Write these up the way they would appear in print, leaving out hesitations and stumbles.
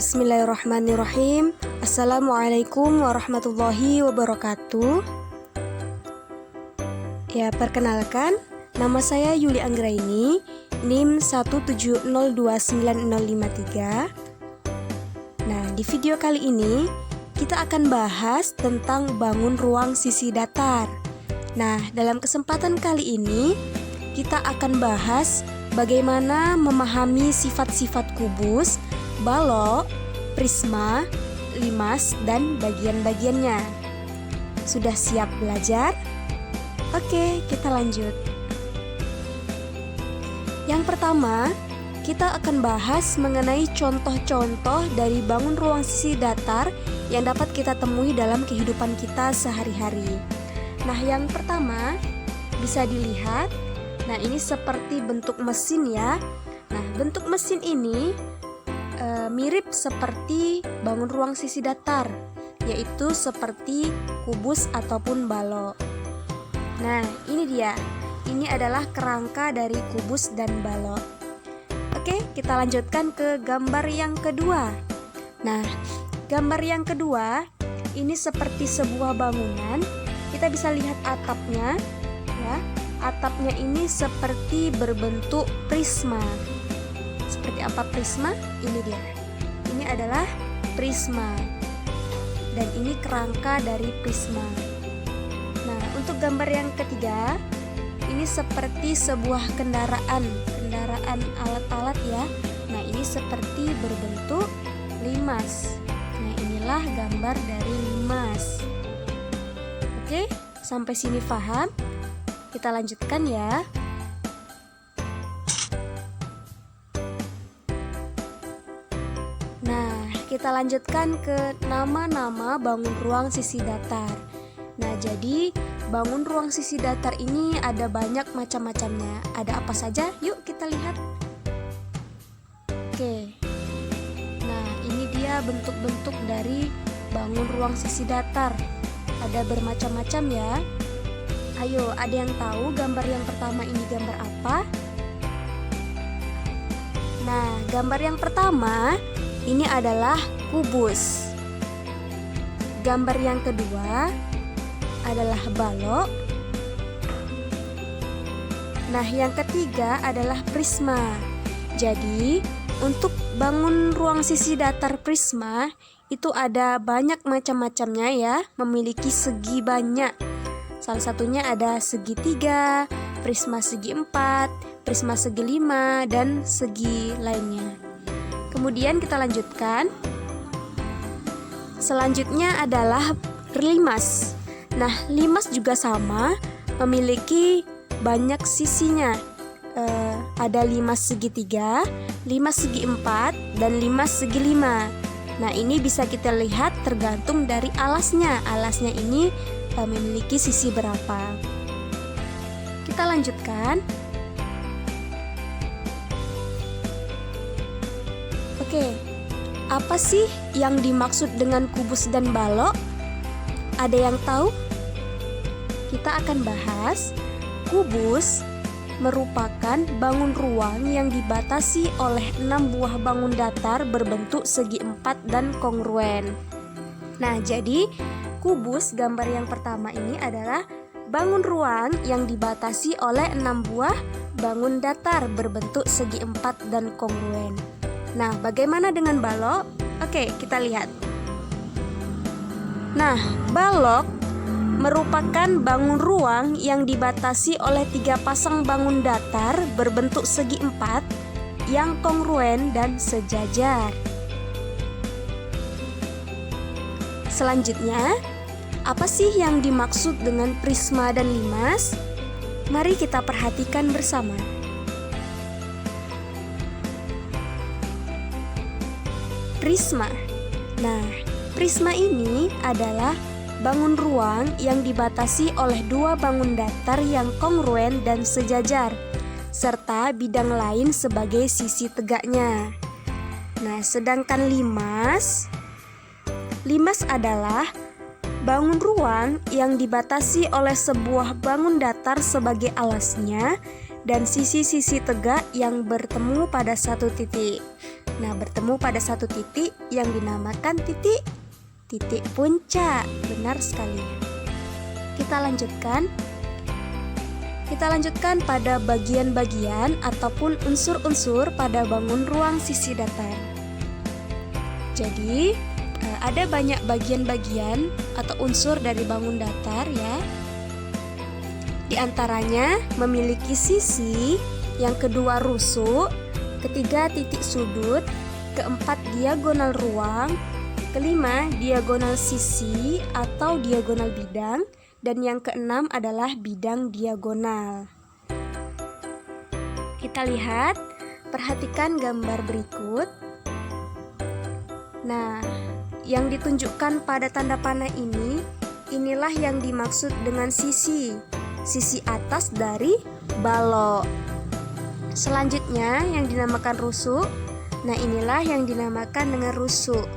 Bismillahirrahmanirrahim. Assalamualaikum warahmatullahi wabarakatuh. Ya, perkenalkan, nama saya Yuli Anggraini, NIM 170290053. Nah, di video kali ini kita akan bahas tentang bangun ruang sisi datar. Nah, dalam kesempatan kali ini kita akan bahas bagaimana memahami sifat-sifat kubus, balok, prisma, limas, dan bagian-bagiannya. Sudah siap belajar? Oke, kita lanjut. Yang pertama, kita akan bahas mengenai contoh-contoh dari bangun ruang sisi datar yang dapat kita temui dalam kehidupan kita sehari-hari. Nah, yang pertama bisa dilihat. Nah, ini seperti bentuk mesin ya. Nah, bentuk mesin ini mirip seperti bangun ruang sisi datar, yaitu seperti kubus ataupun balok. Nah, ini dia. Ini adalah kerangka dari kubus dan balok. Oke, kita lanjutkan ke gambar yang kedua. Nah, gambar yang kedua ini seperti sebuah bangunan. Kita bisa lihat atapnya ya. Atapnya ini seperti berbentuk prisma. Seperti apa prisma? Ini dia. Ini adalah prisma. Dan ini kerangka dari prisma. Nah, untuk gambar yang ketiga, ini seperti sebuah kendaraan alat-alat ya. Nah, ini seperti berbentuk limas. Nah, inilah gambar dari limas. Oke, sampai sini paham? Kita lanjutkan ya. Nah, kita lanjutkan ke nama-nama bangun ruang sisi datar. Nah, jadi bangun ruang sisi datar ini ada banyak macam-macamnya. Ada apa saja? Yuk kita lihat. Oke. Nah, ini dia bentuk-bentuk dari bangun ruang sisi datar. Ada bermacam-macam ya. Ayo, ada yang tahu gambar yang pertama ini gambar apa? Nah, gambar yang pertama ini adalah kubus. Gambar yang kedua adalah balok. Nah, yang ketiga adalah prisma. Jadi, untuk bangun ruang sisi datar prisma itu ada banyak macam-macamnya ya, memiliki segi banyak. Salah satunya ada segi 3, prisma segi 4, prisma segi 5, dan segi lainnya. Kemudian kita lanjutkan. Selanjutnya adalah limas. Nah, limas juga sama, memiliki banyak sisinya. Ada limas segi 3, limas segi 4, dan limas segi 5. Nah, ini bisa kita lihat tergantung dari alasnya. Alasnya ini memiliki sisi berapa. Kita lanjutkan. Oke, apa sih yang dimaksud dengan kubus dan balok? Ada yang tahu? Kita akan bahas. Kubus merupakan bangun ruang yang dibatasi oleh 6 buah bangun datar berbentuk segi 4 dan kongruen. Nah, jadi kubus gambar yang pertama ini adalah bangun ruang yang dibatasi oleh 6 buah bangun datar berbentuk segi 4 dan kongruen. Nah, bagaimana dengan balok? Oke, kita lihat. Nah, balok merupakan bangun ruang yang dibatasi oleh 3 pasang bangun datar berbentuk segi 4 yang kongruen dan sejajar. Selanjutnya, apa sih yang dimaksud dengan prisma dan limas? Mari kita perhatikan bersama. Prisma. Nah, prisma ini adalah bangun ruang yang dibatasi oleh 2 bangun datar yang kongruen dan sejajar, serta bidang lain sebagai sisi tegaknya. Nah, sedangkan limas adalah bangun ruang yang dibatasi oleh sebuah bangun datar sebagai alasnya dan sisi-sisi tegak yang bertemu pada satu titik. Nah, bertemu pada satu titik yang dinamakan titik puncak. Benar sekali. Kita lanjutkan pada bagian-bagian ataupun unsur-unsur pada bangun ruang sisi datar. Jadi, ada banyak bagian-bagian atau unsur dari bangun datar ya. Di antaranya memiliki sisi, yang kedua rusuk, ketiga titik sudut, keempat diagonal ruang, kelima diagonal sisi atau diagonal bidang, dan yang keenam adalah bidang diagonal. Kita lihat, perhatikan gambar berikut. Nah, yang ditunjukkan pada tanda panah ini, inilah yang dimaksud dengan sisi atas dari balok. Selanjutnya yang dinamakan rusuk. Nah, inilah yang dinamakan dengan rusuk,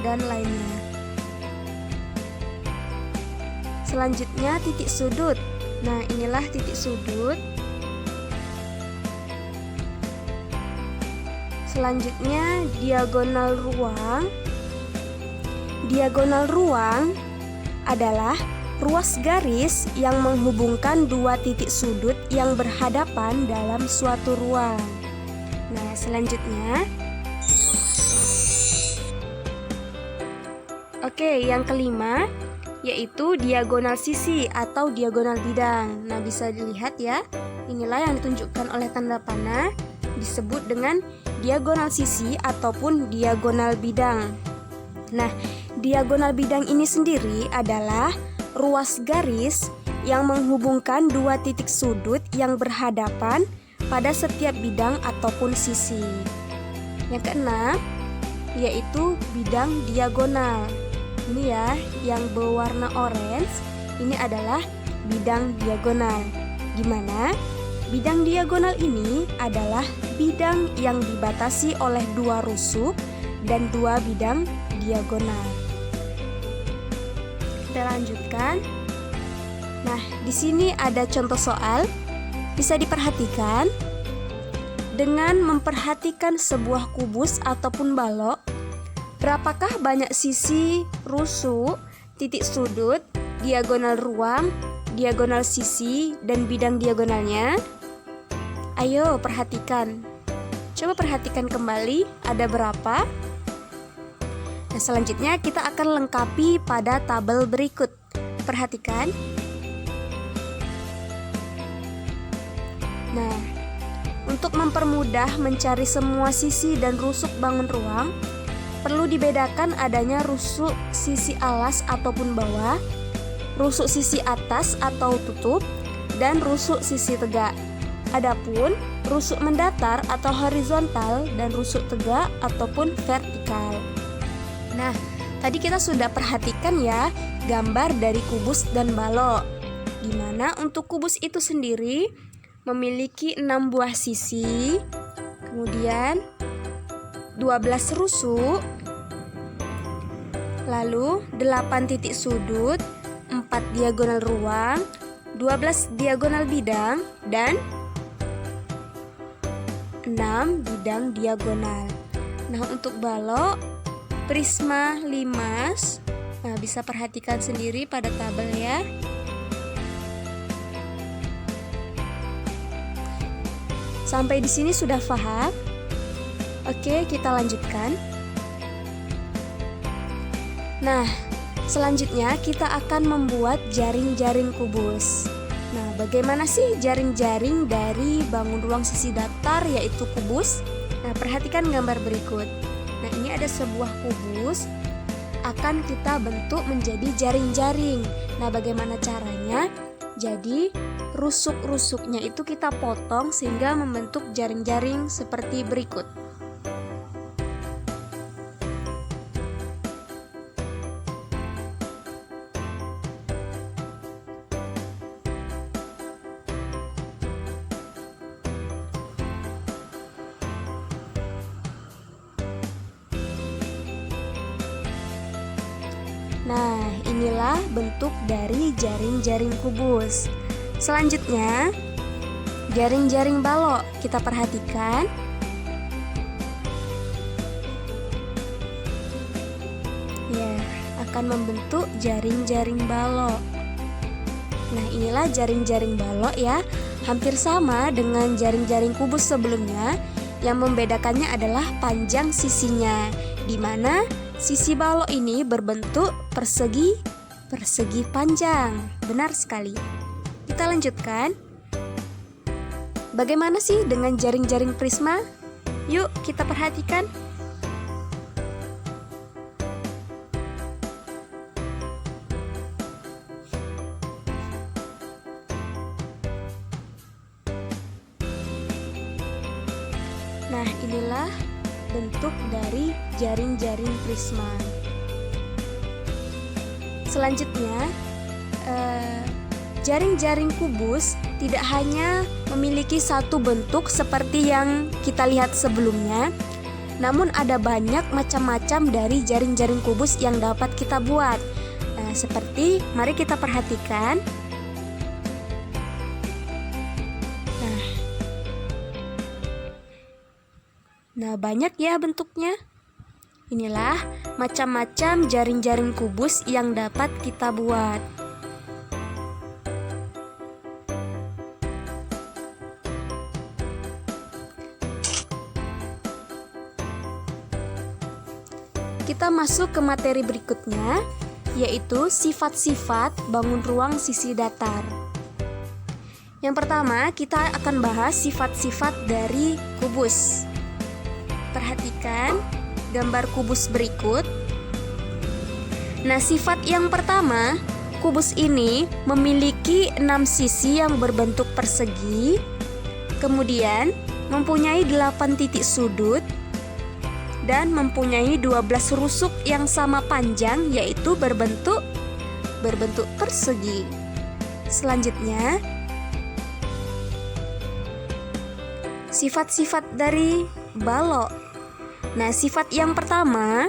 dan lainnya. Selanjutnya titik sudut. Nah, inilah titik sudut. Selanjutnya diagonal ruang. Diagonal ruang adalah ruas garis yang menghubungkan dua titik sudut yang berhadapan dalam suatu ruang. Nah, selanjutnya yang kelima yaitu diagonal sisi atau diagonal bidang. Nah, bisa dilihat ya, inilah yang ditunjukkan oleh tanda panah, disebut dengan diagonal sisi ataupun diagonal bidang. Nah, diagonal bidang ini sendiri adalah ruas garis yang menghubungkan dua titik sudut yang berhadapan pada setiap bidang ataupun sisi. Yang keenam yaitu bidang diagonal. Ini ya, yang berwarna orange, ini adalah bidang diagonal. Di mana bidang diagonal ini adalah bidang yang dibatasi oleh dua rusuk dan dua bidang diagonal. Kita lanjutkan. Nah, di sini ada contoh soal. Bisa diperhatikan. Dengan memperhatikan sebuah kubus ataupun balok, berapakah banyak sisi, rusuk, titik sudut, diagonal ruang, diagonal sisi, dan bidang diagonalnya? Ayo perhatikan. Coba perhatikan kembali, ada berapa? Nah, selanjutnya kita akan lengkapi pada tabel berikut. Perhatikan. Nah, untuk mempermudah mencari semua sisi dan rusuk bangun ruang, perlu dibedakan adanya rusuk sisi alas ataupun bawah, rusuk sisi atas atau tutup, dan rusuk sisi tegak. Adapun rusuk mendatar atau horizontal dan rusuk tegak ataupun vertikal. Nah, tadi kita sudah perhatikan ya gambar dari kubus dan balok. Di mana untuk kubus itu sendiri memiliki 6 buah sisi, kemudian 12 rusuk, lalu 8 titik sudut, 4 diagonal ruang, 12 diagonal bidang, dan 6 bidang diagonal. Nah, untuk balok prisma limas, nah bisa perhatikan sendiri pada tabel ya. Sampai di sini sudah paham? Oke, kita lanjutkan. Nah, selanjutnya kita akan membuat jaring-jaring kubus. Nah, bagaimana sih jaring-jaring dari bangun ruang sisi datar yaitu kubus? Nah, perhatikan gambar berikut. Nah, ini ada sebuah kubus akan kita bentuk menjadi jaring-jaring. Nah, bagaimana caranya? Jadi, rusuk-rusuknya itu kita potong sehingga membentuk jaring-jaring seperti berikut. Nah, inilah bentuk dari jaring-jaring kubus. Selanjutnya, jaring-jaring balok. Kita perhatikan. Ya, akan membentuk jaring-jaring balok. Nah, inilah jaring-jaring balok ya. Hampir sama dengan jaring-jaring kubus sebelumnya. Yang membedakannya adalah panjang sisinya, di mana sisi balok ini berbentuk persegi panjang. Benar sekali. Kita lanjutkan. Bagaimana sih dengan jaring-jaring prisma? Yuk kita perhatikan. Nah, inilah bentuk dari jaring-jaring prisma. Selanjutnya, jaring-jaring kubus tidak hanya memiliki satu bentuk seperti yang kita lihat sebelumnya, namun ada banyak macam-macam dari jaring-jaring kubus yang dapat kita buat. Nah, seperti mari kita perhatikan. Nah, banyak ya bentuknya. Inilah macam-macam jaring-jaring kubus yang dapat kita buat. Kita masuk ke materi berikutnya, yaitu sifat-sifat bangun ruang sisi datar. Yang pertama, kita akan bahas sifat-sifat dari kubus. Perhatikan gambar kubus berikut. Nah, sifat yang pertama, kubus ini memiliki 6 sisi yang berbentuk persegi, kemudian mempunyai 8 titik sudut, dan mempunyai 12 rusuk yang sama panjang, yaitu berbentuk persegi. Selanjutnya, sifat-sifat dari balok. Nah, sifat yang pertama,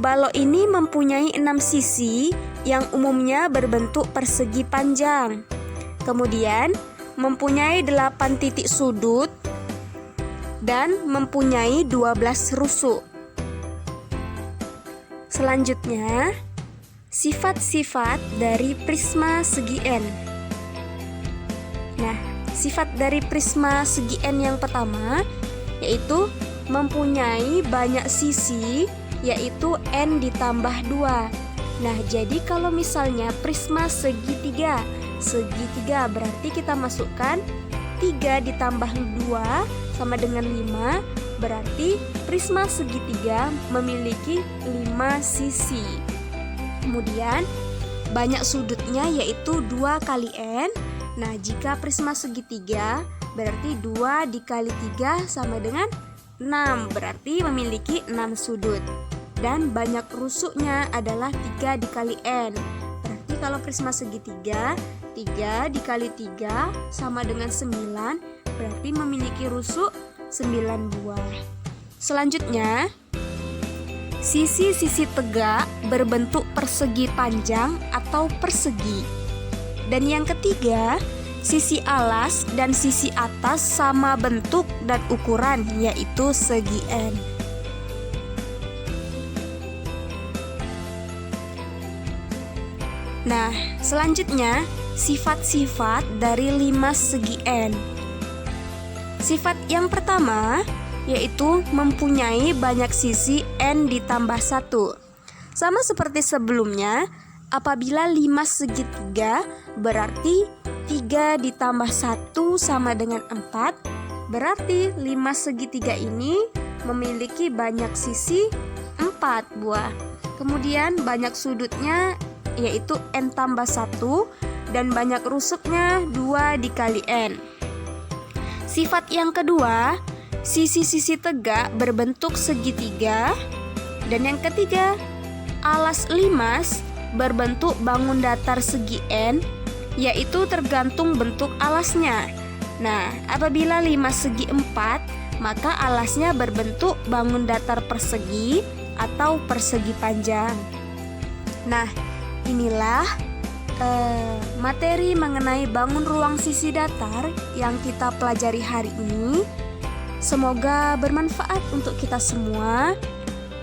balok ini mempunyai 6 sisi yang umumnya berbentuk persegi panjang. Kemudian, mempunyai 8 titik sudut dan mempunyai 12 rusuk. Selanjutnya, sifat-sifat dari prisma segi N. Nah, sifat dari prisma segi N yang pertama yaitu mempunyai banyak sisi, yaitu N ditambah 2. Nah, jadi kalau misalnya prisma segitiga berarti kita masukkan 3 ditambah 2 sama dengan 5, berarti prisma segitiga memiliki 5 sisi. Kemudian banyak sudutnya yaitu 2 kali N. Nah, jika prisma segitiga berarti 2 dikali 3 sama dengan 6, berarti memiliki 6 sudut. Dan banyak rusuknya adalah 3 dikali N. Berarti kalau prisma segitiga 3 dikali 3 sama dengan 9, berarti memiliki rusuk 9 buah. Selanjutnya, sisi-sisi tegak berbentuk persegi panjang atau persegi. Dan yang ketiga, sisi alas dan sisi atas sama bentuk dan ukuran, yaitu segi N. Nah, selanjutnya sifat-sifat dari 5 segi N. Sifat yang pertama yaitu mempunyai banyak sisi N ditambah 1. Sama seperti sebelumnya, apabila 5 segitiga berarti 3 ditambah 1 sama dengan 4. Berarti 5 segitiga ini memiliki banyak sisi 4 buah. Kemudian banyak sudutnya yaitu N tambah 1 dan banyak rusuknya 2 dikali N. Sifat yang kedua, sisi-sisi tegak berbentuk segitiga. Dan yang ketiga, alas limas berbentuk bangun datar segi N, yaitu tergantung bentuk alasnya. Nah, apabila 5 segi 4, maka alasnya berbentuk bangun datar persegi atau persegi panjang. Nah, inilah materi mengenai bangun ruang sisi datar yang kita pelajari hari ini. Semoga bermanfaat untuk kita semua.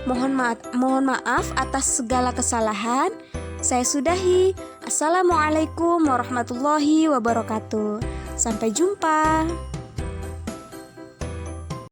Mohon maaf atas segala kesalahan. Saya sudahi. Assalamualaikum warahmatullahi wabarakatuh. Sampai jumpa.